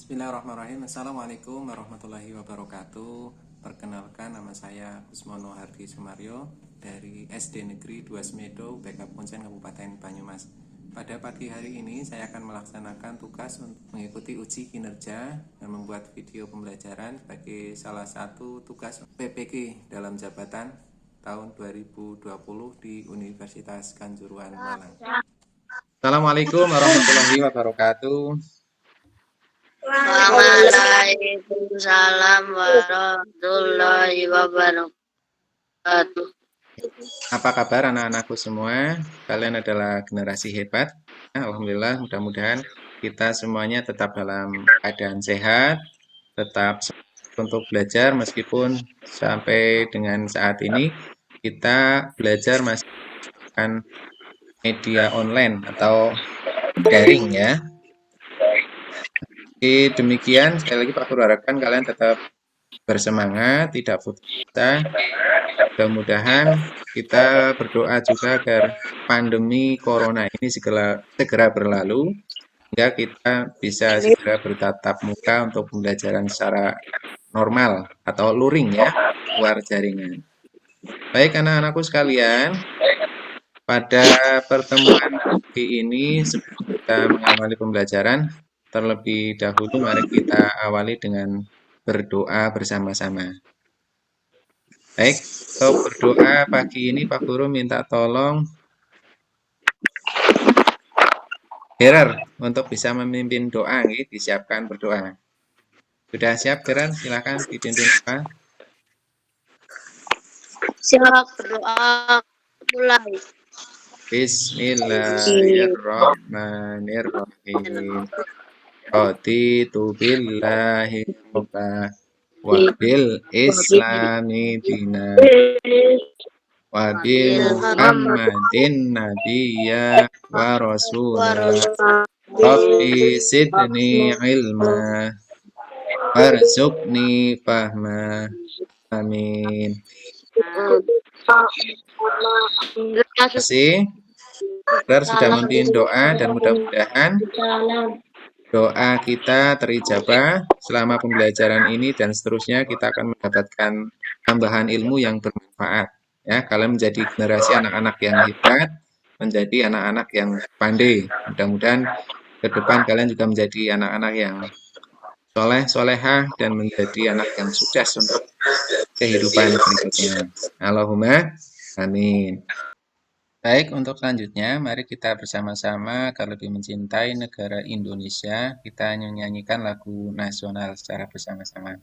Bismillahirrahmanirrahim. Assalamualaikum warahmatullahi wabarakatuh. Perkenalkan, nama saya Usmono Hardi Sumaryo dari SD Negeri 2 Semedo, BK Punsen, Kabupaten Banyumas. Pada pagi hari ini saya akan melaksanakan tugas untuk mengikuti uji kinerja dan membuat video pembelajaran sebagai salah satu tugas PPG dalam jabatan tahun 2020 di Universitas Kanjuruhan, Malang. Assalamualaikum warahmatullahi wabarakatuh. Waalaikumsalam warahmatullahi wabarakatuh. Apa kabar anak-anakku semua? Kalian adalah generasi hebat. Alhamdulillah, mudah-mudahan kita semuanya tetap dalam keadaan sehat, tetap untuk belajar meskipun sampai dengan saat ini kita belajar masih menggunakan media online atau daring ya. Jadi demikian, sekali lagi Pak Guru harapkan kalian tetap bersemangat, tidak putus asa. Mudah-mudahan kita berdoa juga agar pandemi corona ini segera berlalu, sehingga kita bisa segera bertatap muka untuk pembelajaran secara normal atau luring ya, luar jaringan. Baik anak-anakku sekalian, pada pertemuan kali ini sebelum kita mengawali pembelajaran, terlebih dahulu mari kita awali dengan berdoa bersama-sama. Baik, untuk berdoa pagi ini Pak Guru minta tolong Herar untuk bisa memimpin doa, disiapkan berdoa. Sudah siap Herar? Silakan dipimpin doa. Siap berdoa mulai. Bismillahirrahmanirrahim. Raditu billahi robba wa bil islami dina wa bi Muhammadin nabiyya wa rasulah. Rabbi sidni ilma warzuqni fahma. Amin. Terima kasih. Benar sudah memimpin doa dan mudah-mudahan doa kita terijabah selama pembelajaran ini dan seterusnya kita akan mendapatkan tambahan ilmu yang bermanfaat. Ya, kalian menjadi generasi anak-anak yang hebat, menjadi anak-anak yang pandai. Mudah-mudahan ke depan kalian juga menjadi anak-anak yang soleh-solehah dan menjadi anak yang sukses untuk kehidupan berikutnya. Allahumma amin. Baik, untuk selanjutnya mari kita bersama-sama agar lebih mencintai negara Indonesia, kita menyanyikan lagu nasional secara bersama-sama.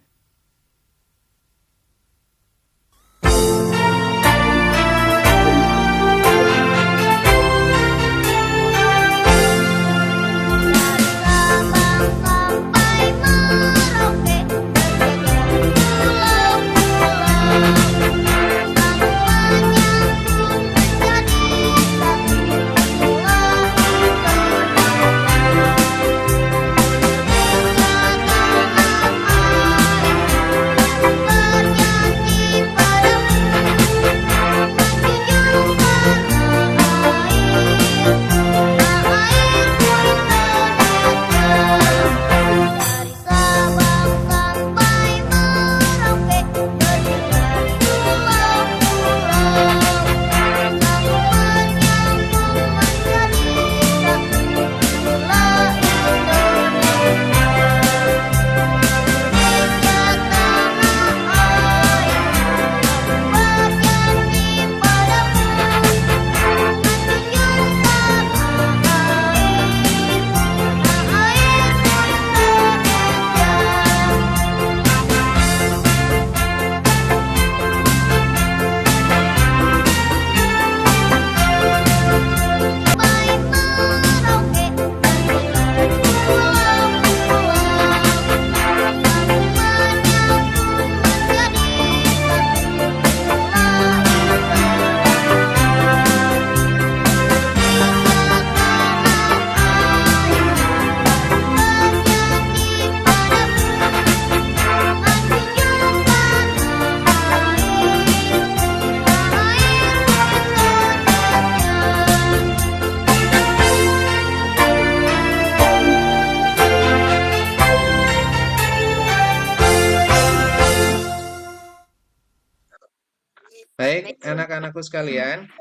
Baik, anak-anakku sekalian,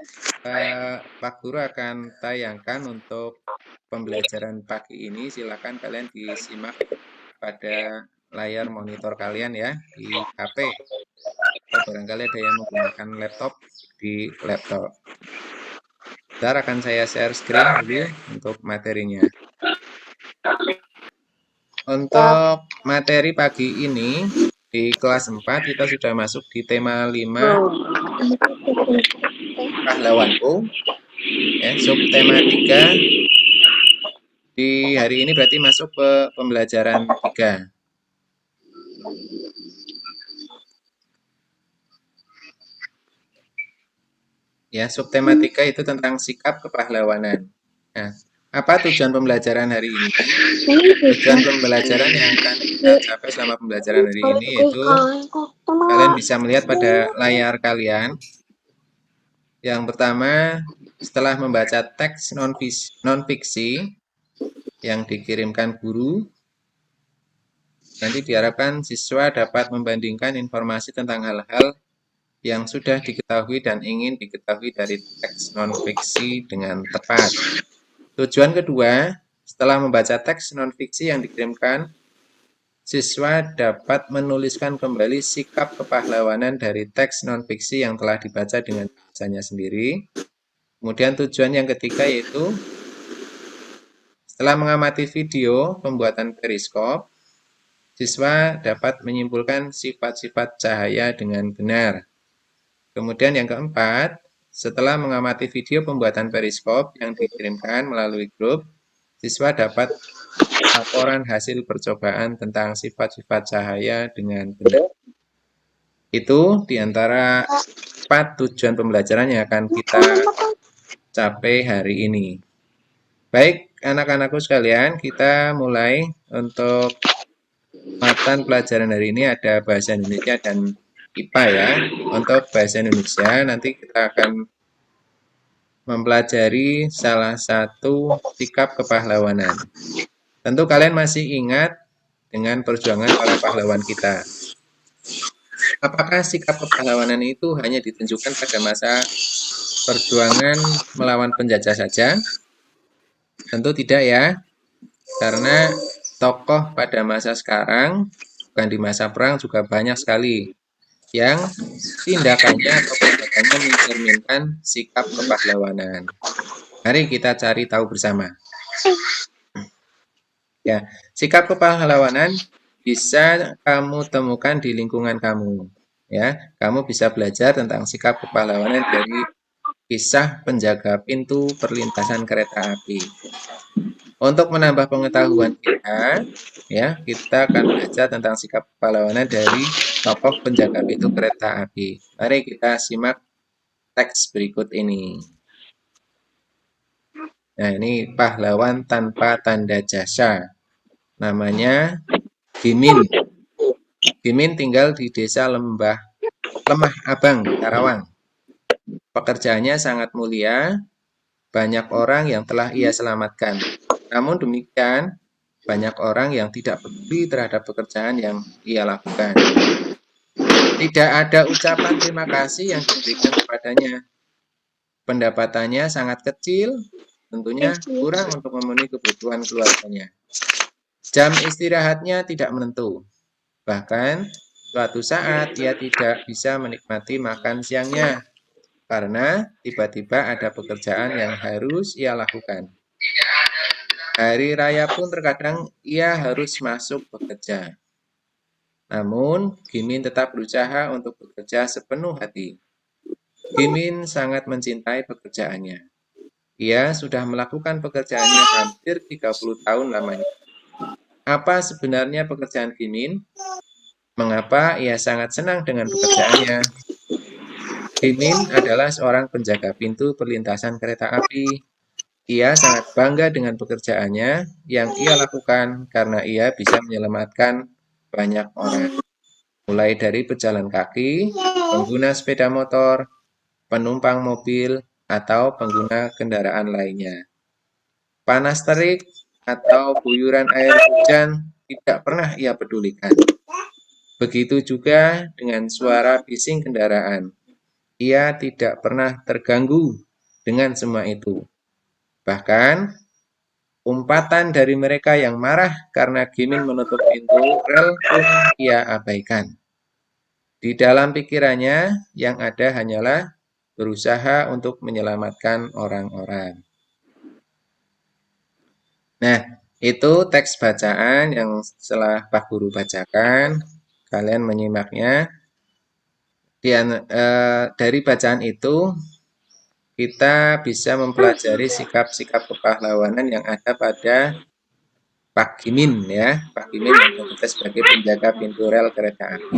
Pak Guru akan tayangkan untuk pembelajaran pagi ini. Silakan kalian disimak pada layar monitor kalian ya di HP. Atau barangkali ada yang menggunakan laptop di laptop. Bentar akan saya share screen dulu untuk materinya. Untuk materi pagi ini di kelas 4 kita sudah masuk di tema 5 pahlawanku. Ya, subtema 3 di hari ini berarti masuk ke pembelajaran 3. Ya, subtema 3 itu tentang sikap kepahlawanan. Nah, apa tujuan pembelajaran hari ini? Tujuan pembelajaran yang akan kita capai selama pembelajaran hari ini yaitu kalian bisa melihat pada layar kalian. Yang pertama, setelah membaca teks non-fiksi yang dikirimkan guru, nanti diharapkan siswa dapat membandingkan informasi tentang hal-hal yang sudah diketahui dan ingin diketahui dari teks non-fiksi dengan tepat. Tujuan kedua, setelah membaca teks non-fiksi yang dikirimkan, siswa dapat menuliskan kembali sikap kepahlawanan dari teks non-fiksi yang telah dibaca dengan bahasanya sendiri. Kemudian tujuan yang ketiga yaitu, setelah mengamati video pembuatan periskop, siswa dapat menyimpulkan sifat-sifat cahaya dengan benar. Kemudian yang keempat, setelah mengamati video pembuatan periskop yang dikirimkan melalui grup, siswa dapat laporan hasil percobaan tentang sifat-sifat cahaya dengan benar. Itu diantara 4 tujuan pembelajaran yang akan kita capai hari ini. Baik, anak-anakku sekalian, kita mulai untuk matan pelajaran hari ini ada bahasa Indonesia dan IPA ya. Untuk bahasa Indonesia nanti kita akan mempelajari salah satu sikap kepahlawanan. Tentu kalian masih ingat dengan perjuangan para pahlawan kita. Apakah sikap kepahlawanan itu hanya ditunjukkan pada masa perjuangan melawan penjajah saja? Tentu tidak ya, karena tokoh pada masa sekarang, bukan di masa perang juga banyak sekali yang tindakannya atau perbuatannya mencerminkan sikap kepahlawanan. Mari kita cari tahu bersama. Ya, sikap kepahlawanan bisa kamu temukan di lingkungan kamu. Ya, kamu bisa belajar tentang sikap kepahlawanan dari kisah penjaga pintu perlintasan kereta api. Untuk menambah pengetahuan kita, ya, kita akan belajar tentang sikap kepahlawanan dari tokoh penjaga pintu kereta api. Mari kita simak teks berikut ini. Nah, ini pahlawan tanpa tanda jasa. Namanya Gimin. Gimin tinggal di desa Lemah Abang, Karawang. Pekerjaannya sangat mulia, banyak orang yang telah ia selamatkan. Namun demikian, banyak orang yang tidak peduli terhadap pekerjaan yang ia lakukan. Tidak ada ucapan terima kasih yang diberikan kepadanya. Pendapatannya sangat kecil, tentunya kurang untuk memenuhi kebutuhan keluarganya. Jam istirahatnya tidak menentu. Bahkan, suatu saat ia tidak bisa menikmati makan siangnya karena tiba-tiba ada pekerjaan yang harus ia lakukan. Hari raya pun terkadang ia harus masuk bekerja. Namun, Gimin tetap berusaha untuk bekerja sepenuh hati. Gimin sangat mencintai pekerjaannya. Ia sudah melakukan pekerjaannya hampir 30 tahun lamanya. Apa sebenarnya pekerjaan Gimin? Mengapa ia sangat senang dengan pekerjaannya? Gimin adalah seorang penjaga pintu perlintasan kereta api. Ia sangat bangga dengan pekerjaannya yang ia lakukan karena ia bisa menyelamatkan banyak orang. Mulai dari pejalan kaki, pengguna sepeda motor, penumpang mobil, atau pengguna kendaraan lainnya. Panas terik atau guyuran air hujan tidak pernah ia pedulikan. Begitu juga dengan suara bising kendaraan. ia tidak pernah terganggu dengan semua itu. Bahkan, umpatan dari mereka yang marah karena Gimin menutup pintu rel pun ia abaikan. Di dalam pikirannya, yang ada hanyalah berusaha untuk menyelamatkan orang-orang. Nah, itu teks bacaan yang setelah Pak Guru bacakan, kalian menyimaknya. Dari bacaan itu, kita bisa mempelajari sikap-sikap kepahlawanan yang ada pada Pak Gimin ya. Pak Gimin yang bertugas sebagai penjaga pintu rel kereta api.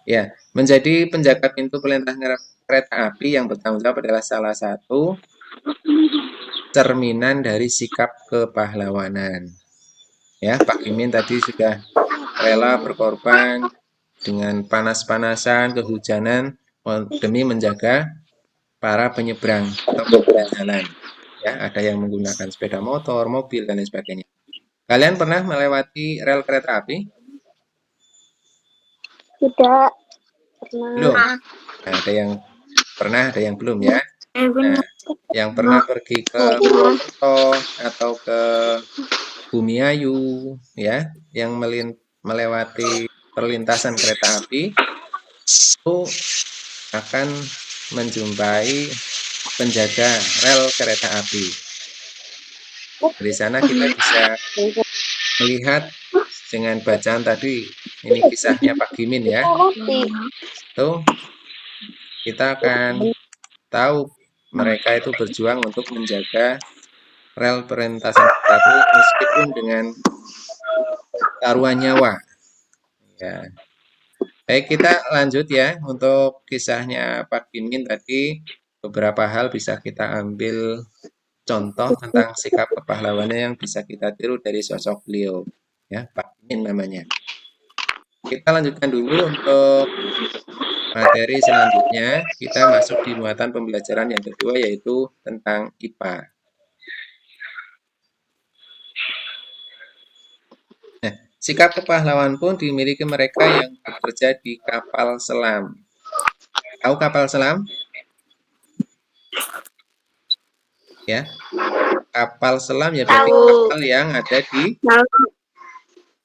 Ya, menjadi penjaga pintu perlintasan kereta api yang bertanggung jawab adalah salah satu cerminan dari sikap kepahlawanan. Ya, Pak Gimin tadi sudah rela berkorban dengan panas-panasan, kehujanan demi menjaga para penyeberang atau pengguna jalan. Ya, ada yang menggunakan sepeda motor, mobil dan lain sebagainya. Kalian pernah melewati rel kereta api? Tidak Belum. pernah. Nah, ada yang pernah, ada yang belum ya. Nah, yang pernah pergi ke Purwokerto atau ke Bumiayu ya, yang melewati perlintasan kereta api itu akan menjumpai penjaga rel kereta api. Dari sana kita bisa melihat dengan bacaan tadi, ini kisahnya Pak Gimin ya. Tuh, kita akan tahu mereka itu berjuang untuk menjaga rel perlintasan kereta api meskipun dengan taruhan nyawa. Ya. Baik, kita lanjut ya. Untuk kisahnya Pak Gimin tadi, beberapa hal bisa kita ambil contoh tentang sikap kepahlawanan yang bisa kita tiru dari sosok beliau. Ya, Pak Gimin namanya. Kita lanjutkan dulu untuk materi selanjutnya. Kita masuk di muatan pembelajaran yang kedua, yaitu tentang IPA. Nah, sikap kepahlawan pun dimiliki mereka yang bekerja di kapal selam. Tahu kapal selam? Ya, kapal selam ya berarti kapal yang ada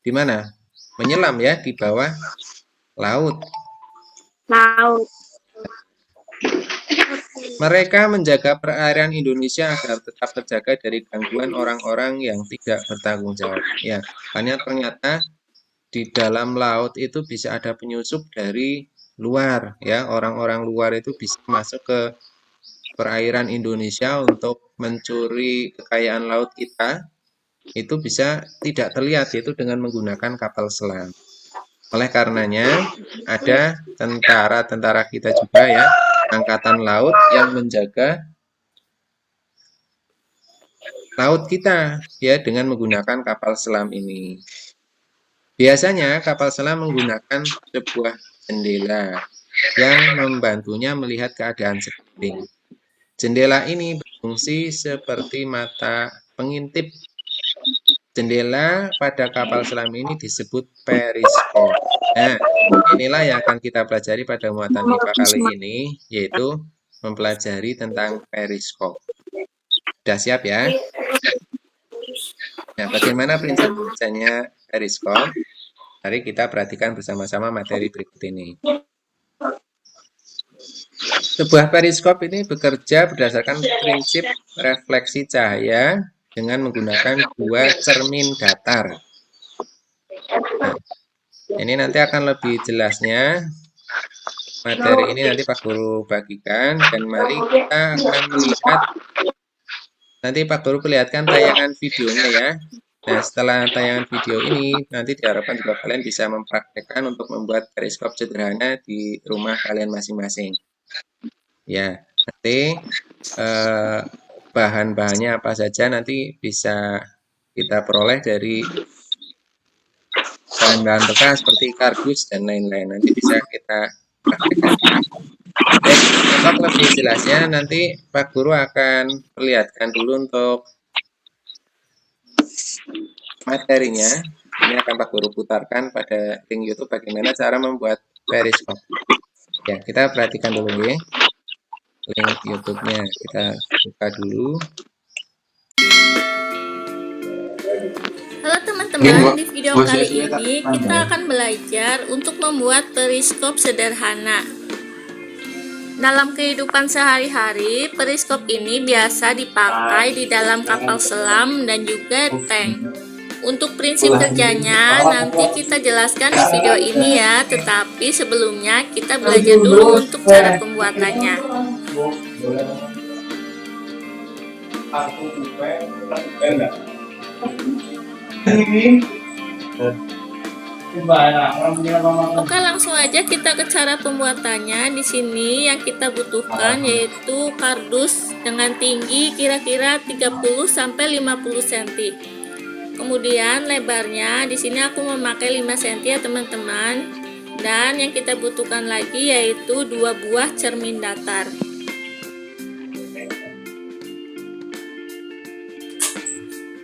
di mana? Menyelam ya di bawah laut. Laut. Mereka menjaga perairan Indonesia agar tetap terjaga dari gangguan orang-orang yang tidak bertanggung jawab. Ya, karena ternyata di dalam laut itu bisa ada penyusup dari luar ya, orang-orang luar itu bisa masuk ke perairan Indonesia untuk mencuri kekayaan laut kita. Itu bisa tidak terlihat yaitu dengan menggunakan kapal selam. Oleh karenanya ada tentara-tentara kita juga ya, angkatan laut yang menjaga laut kita ya dengan menggunakan kapal selam ini. Biasanya kapal selam menggunakan sebuah jendela yang membantunya melihat keadaan sekeliling. Jendela ini berfungsi seperti mata pengintip. Jendela pada kapal selam ini disebut periskop. Nah, inilah yang akan kita pelajari pada muatan IPA kali ini, yaitu mempelajari tentang periskop. Sudah siap ya? Nah, bagaimana prinsip kerjanya periskop? Mari kita perhatikan bersama-sama materi berikut ini. Sebuah periskop ini bekerja berdasarkan prinsip refleksi cahaya dengan menggunakan dua cermin datar. Nah, ini nanti akan lebih jelasnya. Materi ini nanti Pak Guru bagikan dan mari kita akan melihat. Nanti Pak Guru perlihatkan tayangan videonya ya. Nah, setelah tayangan video ini, nanti diharapkan juga kalian bisa mempraktekkan untuk membuat periskop sederhana di rumah kalian masing-masing. Ya, nanti bahan-bahannya apa saja nanti bisa kita peroleh dari bahan-bahan bekas seperti kardus dan lain-lain. Nanti bisa kita praktekkan. Baik, untuk lebih jelasnya nanti Pak Guru akan perlihatkan dulu untuk materinya. Ini akan Pak Guru putarkan pada link YouTube bagaimana cara membuat periskop. Ya, kita perhatikan dulu ya. Link YouTube-nya kita buka dulu. Halo teman-teman, di video kali ini kita akan belajar untuk membuat periskop sederhana. Dalam kehidupan sehari-hari, periskop ini biasa dipakai di dalam kapal selam dan juga tank. Untuk prinsip kerjanya nanti kita jelaskan di video ini ya, tetapi sebelumnya kita belajar dulu untuk cara pembuatannya. Oke, langsung aja kita ke cara pembuatannya. Di sini yang kita butuhkan yaitu kardus dengan tinggi kira-kira 30 sampai 50 cm. Kemudian lebarnya di sini aku memakai 5 cm ya teman-teman. Dan yang kita butuhkan lagi yaitu 2 buah cermin datar.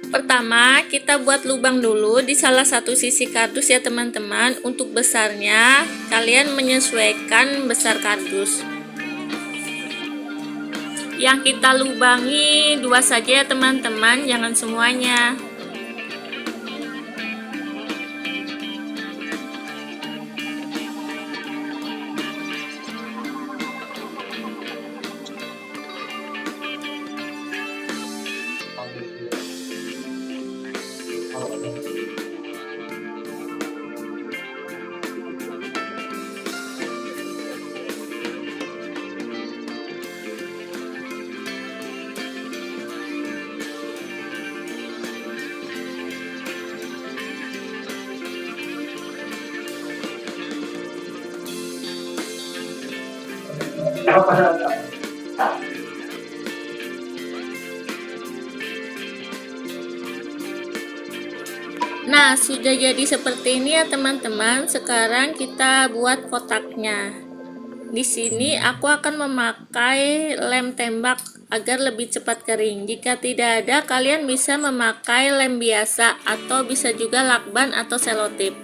Pertama, kita buat lubang dulu di salah satu sisi kardus ya teman-teman. Untuk besarnya, kalian menyesuaikan besar kardus. Yang kita lubangi 2 saja ya teman-teman, jangan semuanya. Nah, sudah jadi seperti ini ya teman-teman. Sekarang kita buat kotaknya. Di sini aku akan memakai lem tembak agar lebih cepat kering. Jika tidak ada, kalian bisa memakai lem biasa atau bisa juga lakban atau selotip.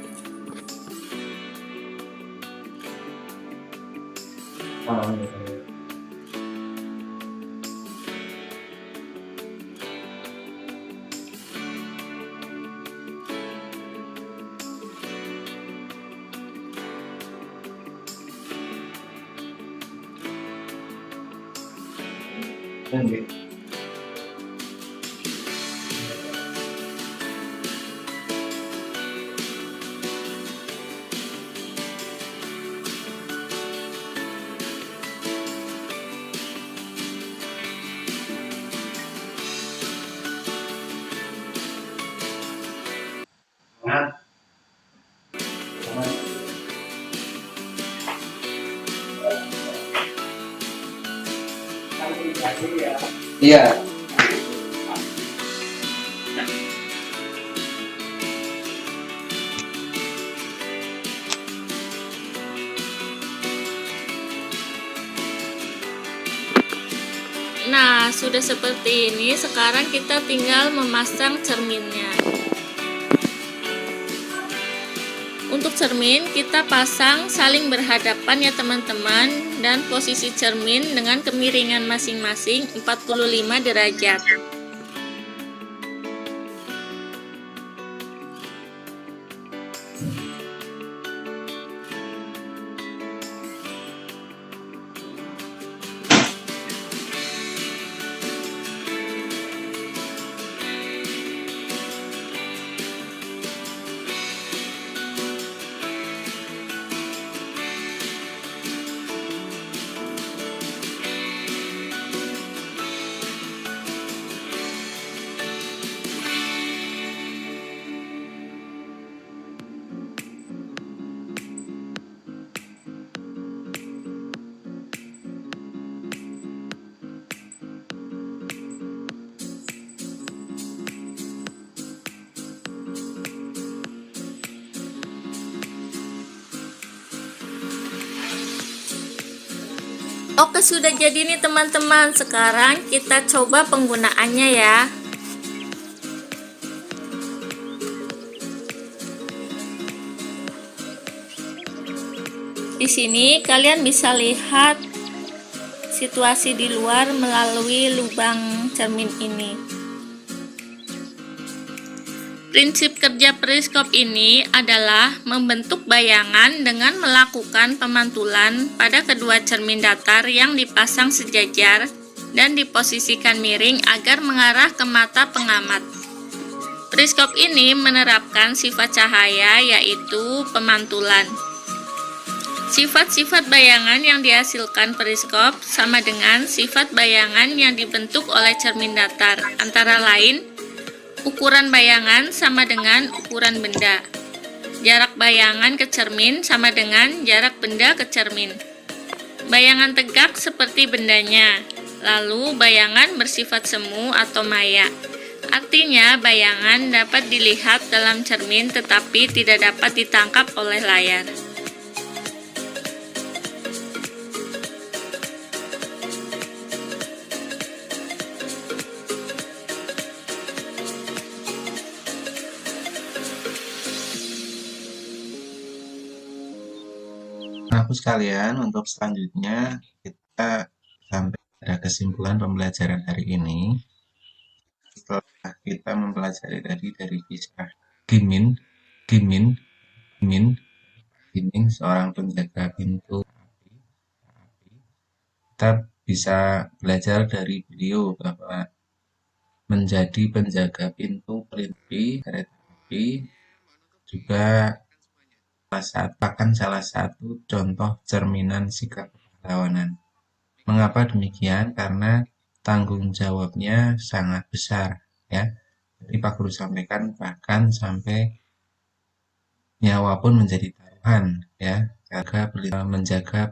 Iya. Nah, sudah seperti ini. Sekarang kita tinggal memasang cerminnya. Untuk cermin kita pasang saling berhadapan ya teman-teman, dan posisi cermin dengan kemiringan masing-masing 45 derajat. Oke, sudah jadi nih teman-teman. Sekarang kita coba penggunaannya ya. Di sini kalian bisa lihat situasi di luar melalui lubang cermin ini. Prinsip kerja periskop ini adalah membentuk bayangan dengan melakukan pemantulan pada kedua cermin datar yang dipasang sejajar dan diposisikan miring agar mengarah ke mata pengamat. Periskop ini menerapkan sifat cahaya, yaitu pemantulan. Sifat-sifat bayangan yang dihasilkan periskop sama dengan sifat bayangan yang dibentuk oleh cermin datar, antara lain ukuran bayangan sama dengan ukuran benda. Jarak bayangan ke cermin sama dengan jarak benda ke cermin. Bayangan tegak seperti bendanya, lalu bayangan bersifat semu atau maya. Artinya, bayangan dapat dilihat dalam cermin tetapi tidak dapat ditangkap oleh layar. Anak-anakku sekalian, untuk selanjutnya kita sampai pada kesimpulan pembelajaran hari ini. Setelah kita mempelajari tadi dari kisah Gimin seorang penjaga pintu, kita bisa belajar dari beliau bahwa menjadi penjaga pintu kereta api juga salah satu contoh cerminan sikap kepahlawanan. Mengapa demikian? Karena tanggung jawabnya sangat besar, ya. Jadi Pak Guru sampaikan bahkan sampai nyawa pun menjadi taruhan, ya. Menjaga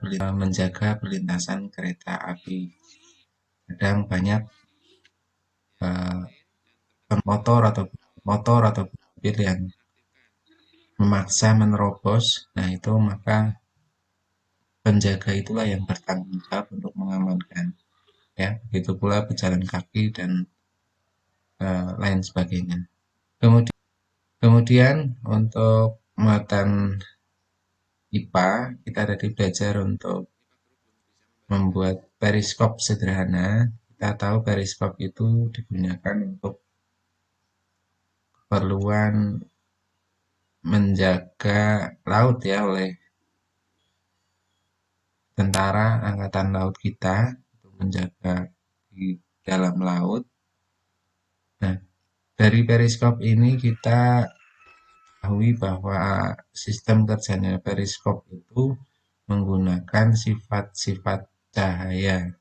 perlintasan kereta api. Kadang banyak motor atau mobil yang memaksa menerobos. Nah, itu maka penjaga itulah yang bertanggung jawab untuk mengamankan, ya. Begitu pula pejalan kaki dan lain sebagainya. Kemudian untuk muatan IPA, kita tadi belajar untuk membuat periskop sederhana. Kita tahu periskop itu digunakan untuk keperluan menjaga laut, ya, oleh tentara angkatan laut kita untuk menjaga di dalam laut. Nah, dari periskop ini kita ketahui bahwa sistem kerjanya periskop itu menggunakan sifat-sifat cahaya.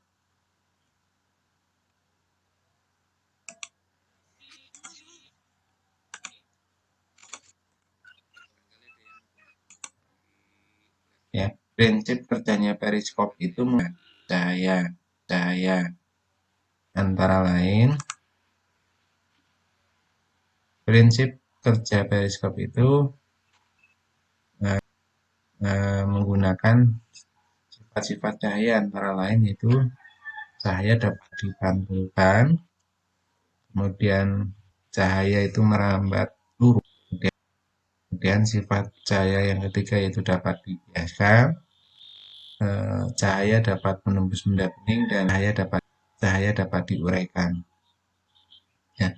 Ya, prinsip kerjanya periskop itu menggunakan cahaya. Antara lain, prinsip kerja periskop itu menggunakan sifat-sifat cahaya, antara lain itu cahaya dapat dipantulkan, kemudian cahaya itu merambat lurus, kemudian sifat cahaya yang ketiga yaitu dapat dibiaskan, cahaya dapat menembus benda bening, dan cahaya dapat diuraikan. Ya.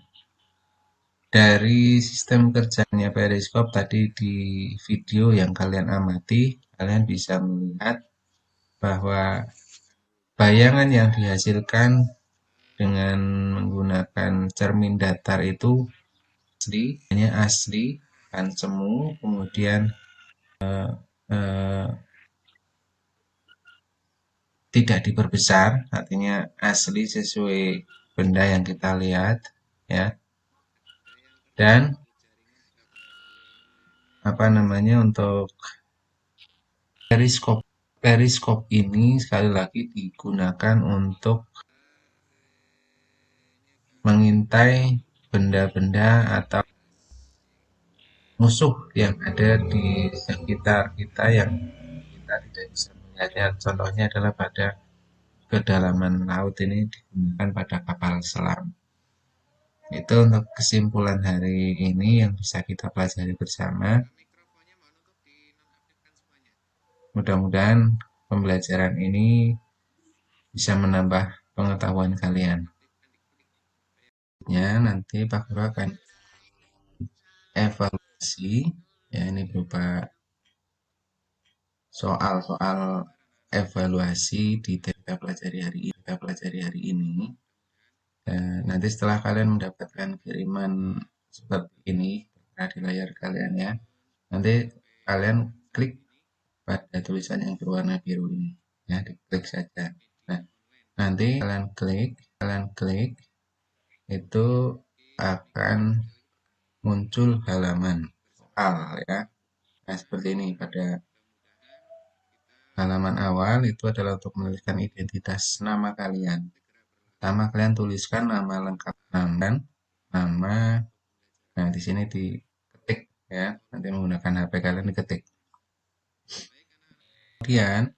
Dari sistem kerjanya periskop tadi di video yang kalian amati, kalian bisa melihat bahwa bayangan yang dihasilkan dengan menggunakan cermin datar itu asli, kan semu, kemudian tidak diperbesar, artinya asli sesuai benda yang kita lihat, ya. Dan untuk periskop ini sekali lagi digunakan untuk mengintai benda-benda atau musuh yang ada di sekitar kita yang kita tidak bisa melihatnya. Contohnya adalah pada kedalaman laut, ini digunakan pada kapal selam. Itu untuk kesimpulan hari ini yang bisa kita pelajari bersama. Mudah-mudahan pembelajaran ini bisa menambah pengetahuan kalian. Ya, nanti Pak Guru akan evaluasi, ya ini berupa soal-soal evaluasi di kita pelajari hari ini. Nanti setelah kalian mendapatkan kiriman seperti ini di layar kalian ya, nanti kalian klik pada tulisan yang berwarna biru ini, ya diklik saja. Nah, nanti kalian klik itu akan muncul halaman soal ya. Nah, seperti ini pada halaman awal itu adalah untuk menuliskan identitas nama kalian. Pertama kalian tuliskan nama lengkap nama. Nah, di sini diketik ya. Nanti menggunakan HP kalian diketik. Kemudian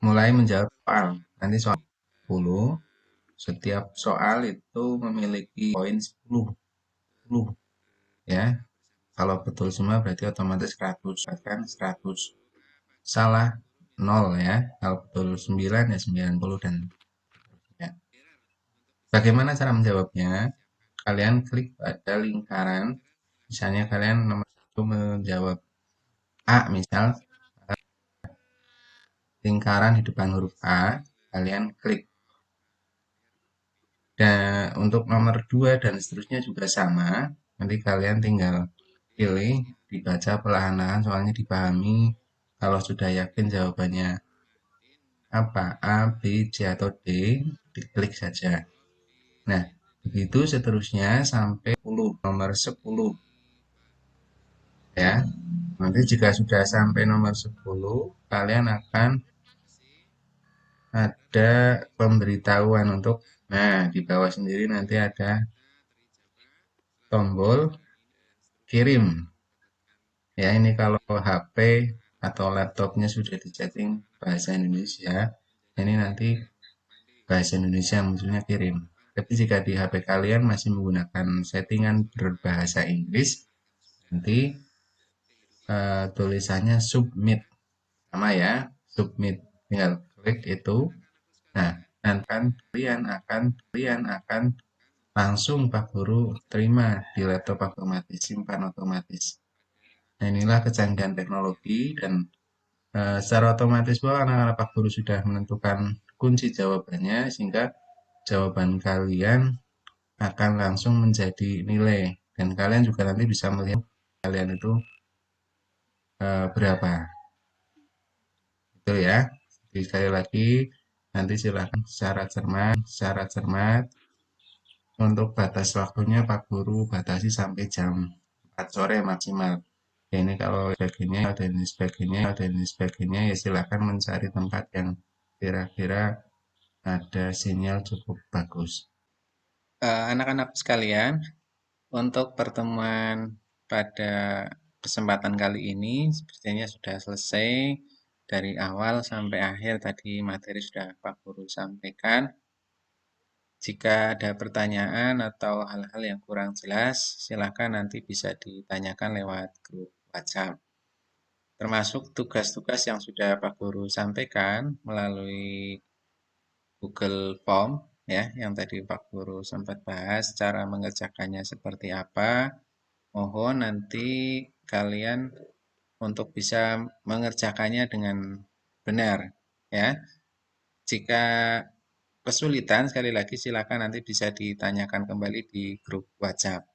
mulai menjawab soal. Nanti soal 10. Setiap soal itu memiliki poin 10. Ya. Kalau betul semua berarti otomatis 100, kan 100. Salah 0 ya. Kalau betul 9 ya 90 dan ya. Bagaimana cara menjawabnya? Kalian klik pada lingkaran. Misalnya kalian nomor 1 menjawab A, misal lingkaran di depan huruf A, kalian klik. Dan untuk nomor 2 dan seterusnya juga sama. Nanti kalian tinggal pilih, dibaca perlahan-lahan soalnya dipahami. Kalau sudah yakin jawabannya apa, A, B, C, atau D, diklik saja. Nah, begitu seterusnya sampai 10, nomor 10. Ya, nanti jika sudah sampai nomor 10, kalian akan ada pemberitahuan untuk, nah di bawah sendiri nanti ada tombol kirim. Ya, ini kalau HP atau laptopnya sudah disetting bahasa Indonesia, ini nanti bahasa Indonesia munculnya kirim. Tapi jika di HP kalian masih menggunakan settingan berbahasa Inggris, nanti tulisannya submit. Sama ya, submit. Tinggal klik itu. Nah, nanti kalian akan langsung Pak Guru terima di laptop otomatis, simpan otomatis. Nah, inilah kecanggihan teknologi dan secara otomatis bahwa anak-anak Pak Guru sudah menentukan kunci jawabannya sehingga jawaban kalian akan langsung menjadi nilai dan kalian juga nanti bisa melihat kalian itu berapa. Itu ya. Jadi sekali lagi nanti silakan secara cermat untuk batas waktunya Pak Guru batasi sampai jam 4 sore maksimal. Ya, ini kalau sebagainya ya silakan mencari tempat yang kira-kira ada sinyal cukup bagus. Anak-anak sekalian, untuk pertemuan pada kesempatan kali ini sepertinya sudah selesai. Dari awal sampai akhir tadi materi sudah Pak Guru sampaikan. Jika ada pertanyaan atau hal-hal yang kurang jelas, silakan nanti bisa ditanyakan lewat grup WhatsApp. Termasuk tugas-tugas yang sudah Pak Guru sampaikan melalui Google Form ya, yang tadi Pak Guru sempat bahas cara mengerjakannya seperti apa. Mohon nanti kalian untuk bisa mengerjakannya dengan benar ya. Jika kesulitan sekali lagi silakan nanti bisa ditanyakan kembali di grup WhatsApp.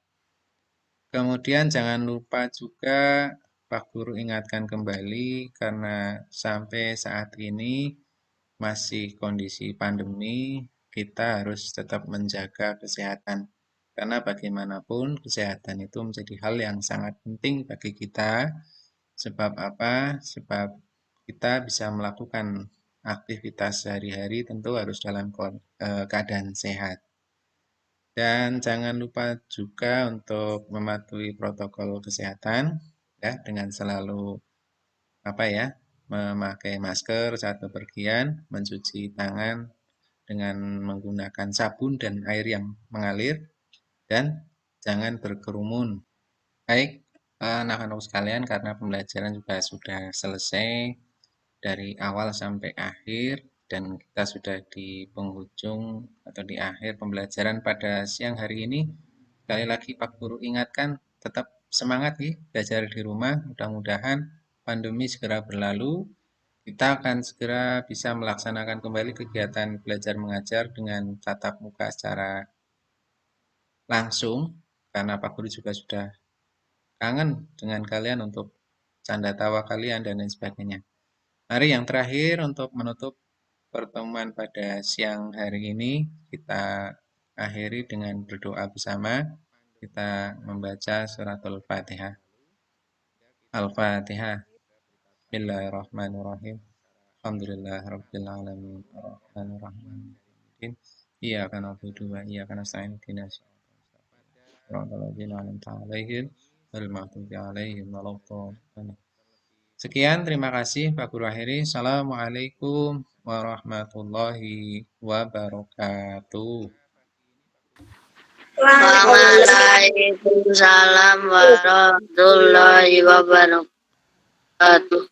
Kemudian jangan lupa juga Pak Guru ingatkan kembali karena sampai saat ini masih kondisi pandemi, kita harus tetap menjaga kesehatan. Karena bagaimanapun kesehatan itu menjadi hal yang sangat penting bagi kita. Sebab apa? Sebab kita bisa melakukan aktivitas sehari-hari tentu harus dalam keadaan sehat. Dan jangan lupa juga untuk mematuhi protokol kesehatan ya dengan selalu memakai masker saat bepergian, mencuci tangan dengan menggunakan sabun dan air yang mengalir dan jangan berkerumun. Baik, anak-anak sekalian karena pembelajaran juga sudah selesai, dari awal sampai akhir, dan kita sudah di penghujung atau di akhir pembelajaran pada siang hari ini. Sekali lagi Pak Guru ingatkan, tetap semangat ya, belajar di rumah. Mudah-mudahan pandemi segera berlalu. Kita akan segera bisa melaksanakan kembali kegiatan belajar mengajar dengan tatap muka secara langsung, karena Pak Guru juga sudah kangen dengan kalian untuk canda tawa kalian dan lain sebagainya. Mari yang terakhir untuk menutup pertemuan pada siang hari ini, kita akhiri dengan berdoa bersama. Kita membaca suratul Fatihah. Al-Fatihah. Bismillahirrahmanirrahim. Alhamdulillah Rabbil Alamin. Ar-Rahmanir Rahim. Iyyaka na'budu wa iyyaka nasta'in. Ihdinas siratal ladzina an'amta 'alaihim ghairil maghdubi 'alaihim waladdallin. Sekian, terima kasih Pak Guru akhiri. Assalamualaikum warahmatullahi wabarakatuh. Waalaikumsalam warahmatullahi wabarakatuh.